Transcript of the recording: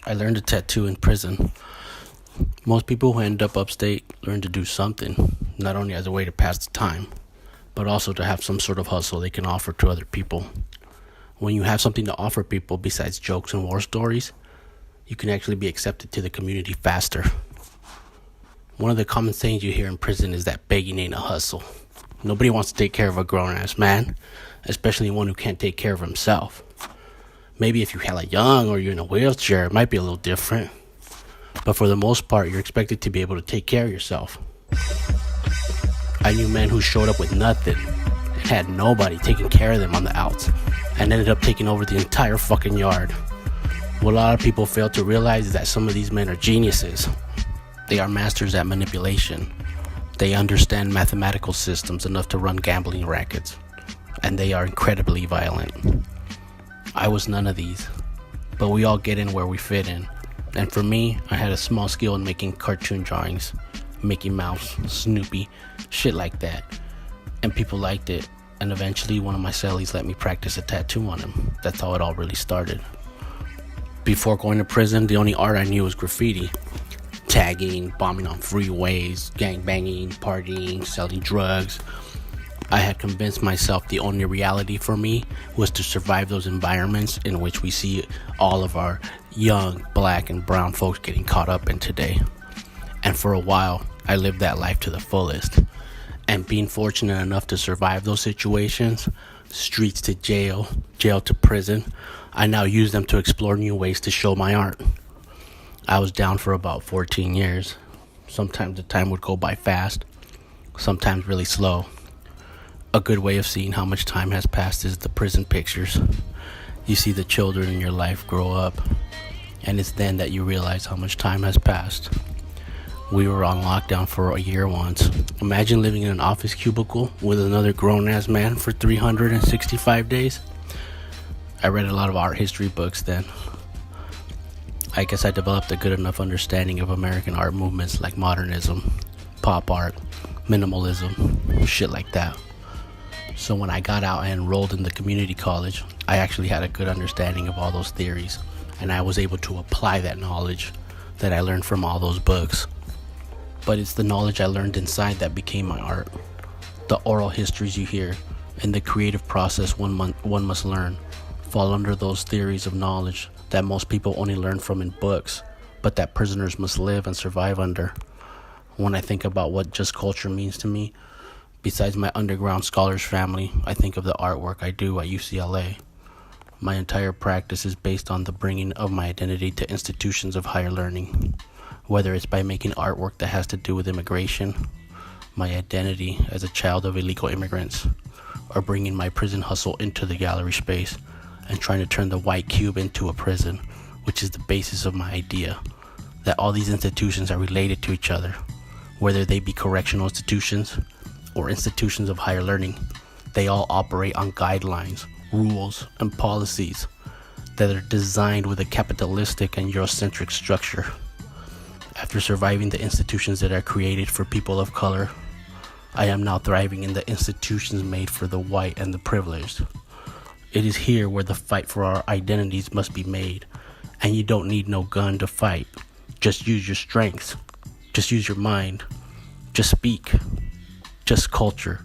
I learned a tattoo in prison. Most people who end up upstate learn to do something, not only as a way to pass the time, but also to have some sort of hustle they can offer to other people. When you have something to offer people besides jokes and war stories, you can actually be accepted to the community faster. One of the common sayings you hear in prison is that begging ain't a hustle. Nobody wants to take care of a grown-ass man, especially one who can't take care of himself. Maybe if you're hella young or you're in a wheelchair, it might be a little different. But for the most part, you're expected to be able to take care of yourself. I knew men who showed up with nothing and had nobody taking care of them on the outs and ended up taking over the entire fucking yard. What a lot of people fail to realize is that some of these men are geniuses. They are masters at manipulation. They understand mathematical systems enough to run gambling rackets. And they are incredibly violent. I was none of these, but we all get in where we fit in. And for me, I had a small skill in making cartoon drawings, Mickey Mouse, Snoopy, shit like that. And people liked it, and eventually one of my cellies let me practice a tattoo on him. That's how it all really started. Before going to prison, the only art I knew was graffiti. Tagging, bombing on freeways, gangbanging, partying, selling drugs. I had convinced myself the only reality for me was to survive those environments in which we see all of our young black and brown folks getting caught up in today. And for a while, I lived that life to the fullest. And being fortunate enough to survive those situations, streets to jail, jail to prison, I now use them to explore new ways to show my art. I was down for about 14 years. Sometimes the time would go by fast, sometimes really slow. A good way of seeing how much time has passed is the prison pictures. You see the children in your life grow up, and it's then that you realize how much time has passed. We were on lockdown for a year once. Imagine living in an office cubicle with another grown-ass man for 365 days. I read a lot of art history books then. I guess I developed a good enough understanding of American art movements like modernism, pop art, minimalism, shit like that. So when I got out and enrolled in the community college, I actually had a good understanding of all those theories, and I was able to apply that knowledge that I learned from all those books. But it's the knowledge I learned inside that became my art. The oral histories you hear and the creative process one must learn fall under those theories of knowledge that most people only learn from in books, but that prisoners must live and survive under. When I think about what just culture means to me, besides my underground scholars family, I think of the artwork I do at UCLA. My entire practice is based on the bringing of my identity to institutions of higher learning, whether it's by making artwork that has to do with immigration, my identity as a child of illegal immigrants, or bringing my prison hustle into the gallery space and trying to turn the white cube into a prison, which is the basis of my idea, that all these institutions are related to each other, whether they be correctional institutions or institutions of higher learning. They all operate on guidelines, rules, and policies that are designed with a capitalistic and Eurocentric structure. After surviving the institutions that are created for people of color, I am now thriving in the institutions made for the white and the privileged. It is here where the fight for our identities must be made, and you don't need no gun to fight. Just use your strengths. Just use your mind. Just speak. Just culture.